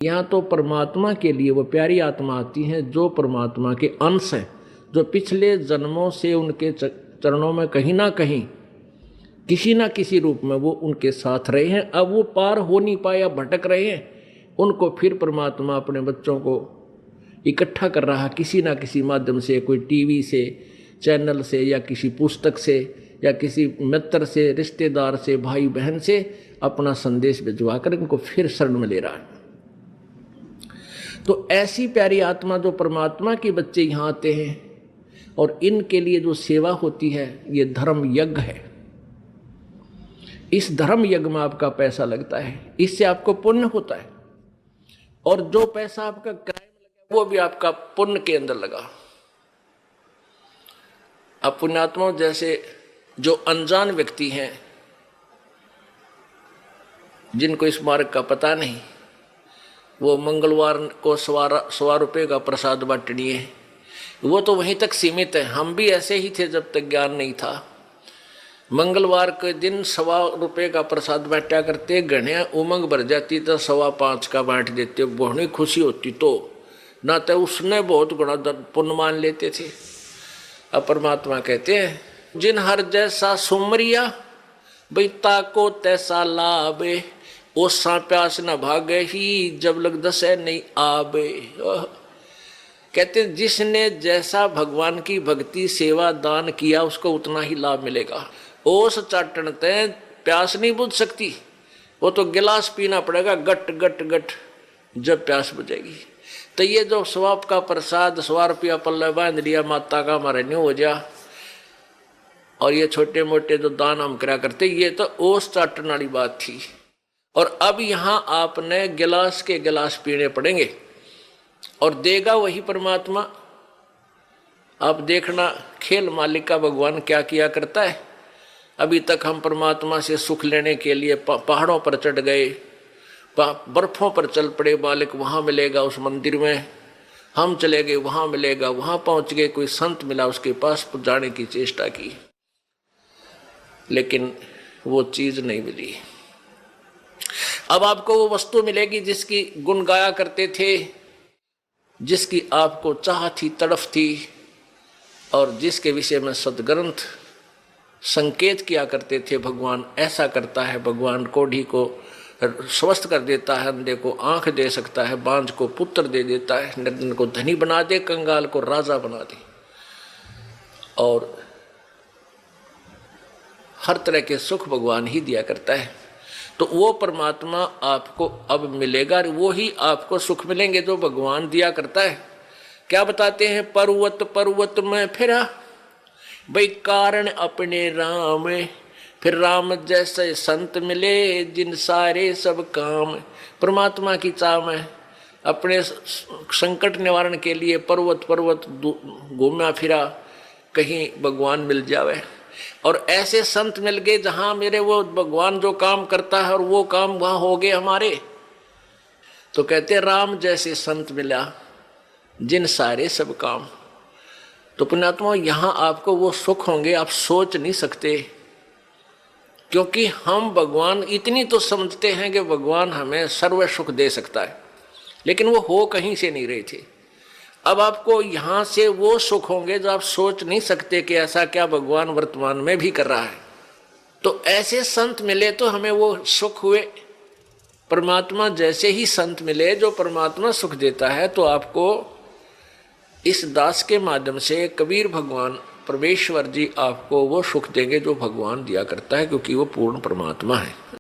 यहाँ तो परमात्मा के लिए वो प्यारी आत्मा आती हैं जो परमात्मा के अंश हैं, जो पिछले जन्मों से उनके चरणों में कहीं ना कहीं किसी ना किसी रूप में वो उनके साथ रहे हैं। अब वो पार हो नहीं पाया, भटक रहे हैं, उनको फिर परमात्मा अपने बच्चों को इकट्ठा कर रहा किसी ना किसी माध्यम से, कोई टीवी से, चैनल से, या किसी पुस्तक से, या किसी मित्र से, रिश्तेदार से, भाई बहन से अपना संदेश भिजवा कर इनको फिर शरण में ले रहा है। तो ऐसी प्यारी आत्मा जो परमात्मा के बच्चे यहाँ आते हैं और इनके लिए जो सेवा होती है, ये धर्म यज्ञ है। इस धर्म यज्ञ में आपका पैसा लगता है, इससे आपको पुण्य होता है, और जो पैसा आपका किराए में लगा वो भी आपका पुण्य के अंदर लगा। अब पुण्यात्माओं, जैसे जो अनजान व्यक्ति हैं जिनको इस मार्ग का पता नहीं, वो मंगलवार को 100 रुपये का प्रसाद बांटनी है, वो तो वहीं तक सीमित है। हम भी ऐसे ही थे जब तक ज्ञान नहीं था। मंगलवार के दिन 100 रुपये का प्रसाद बांटा करते, घने उमंग भर जाती तो 5.25 का बांट देते, बहुत खुशी होती। तो ना तो उसने बहुत गुणा पुण्य मान लेते थे। अब परमात्मा कहते हैं, जिन हर जैसा सुमरिया बैता को तैसा लाभे, ओसा प्यास न भागे ही जब लग दसे नहीं आबे। कहते हैं जिसने जैसा भगवान की भक्ति सेवा दान किया उसको उतना ही लाभ मिलेगा। ओस चाटनते प्यास नहीं बुझ सकती, वो तो गिलास पीना पड़ेगा गट गट गट जब प्यास बुझेगी। तो ये जो स्वाप का प्रसाद 100 रुपया पल्ले बांध लिया माता का, हमारे न्यू हो जा, और ये छोटे मोटे जो दान हम करा करते, ये तो ओस चाटने वाली बात थी। और अब यहाँ आपने गिलास के गिलास पीने पड़ेंगे और देगा वही परमात्मा। आप देखना खेल मालिक का भगवान क्या किया करता है। अभी तक हम परमात्मा से सुख लेने के लिए पहाड़ों पर चढ़ गए, बर्फों पर चल पड़े, मालिक वहाँ मिलेगा उस मंदिर में, हम चले गए वहाँ मिलेगा, वहाँ पहुँच गए, कोई संत मिला उसके पास जाने की चेष्टा की, लेकिन वो चीज़ नहीं मिली। अब आपको वो वस्तु मिलेगी जिसकी गुण गाया करते थे, जिसकी आपको चाह थी, तड़फ थी, और जिसके विषय में सदग्रंथ संकेत किया करते थे। भगवान ऐसा करता है, भगवान कोढ़ी को स्वस्थ कर देता है, अंधे को आंख दे सकता है, बांझ को पुत्र दे देता है, निर्धन को धनी बना दे, कंगाल को राजा बना दे, और हर तरह के सुख भगवान ही दिया करता है। तो वो परमात्मा आपको अब मिलेगा, वो ही आपको सुख मिलेंगे जो भगवान दिया करता है। क्या बताते हैं, पर्वत पर्वत में फिरा भाई कारण अपने राम, फिर राम जैसे संत मिले जिन सारे सब काम। परमात्मा की चाह में अपने संकट निवारण के लिए पर्वत पर्वत घूमा फिरा, कहीं भगवान मिल जावे, और ऐसे संत मिल गए जहां मेरे वो भगवान जो काम करता है और वो काम वहां हो गए हमारे। तो कहते राम जैसे संत मिला जिन सारे सब काम। तो पुण्यात्मा, यहां आपको वो सुख होंगे आप सोच नहीं सकते, क्योंकि हम भगवान इतनी तो समझते हैं कि भगवान हमें सर्व सुख दे सकता है, लेकिन वो हो कहीं से नहीं रहे थे। अब आपको यहाँ से वो सुख होंगे जो आप सोच नहीं सकते कि ऐसा क्या भगवान वर्तमान में भी कर रहा है। तो ऐसे संत मिले तो हमें वो सुख हुए। परमात्मा जैसे ही संत मिले जो परमात्मा सुख देता है, तो आपको इस दास के माध्यम से कबीर भगवान परमेश्वर जी आपको वो सुख देंगे जो भगवान दिया करता है, क्योंकि वो पूर्ण परमात्मा है।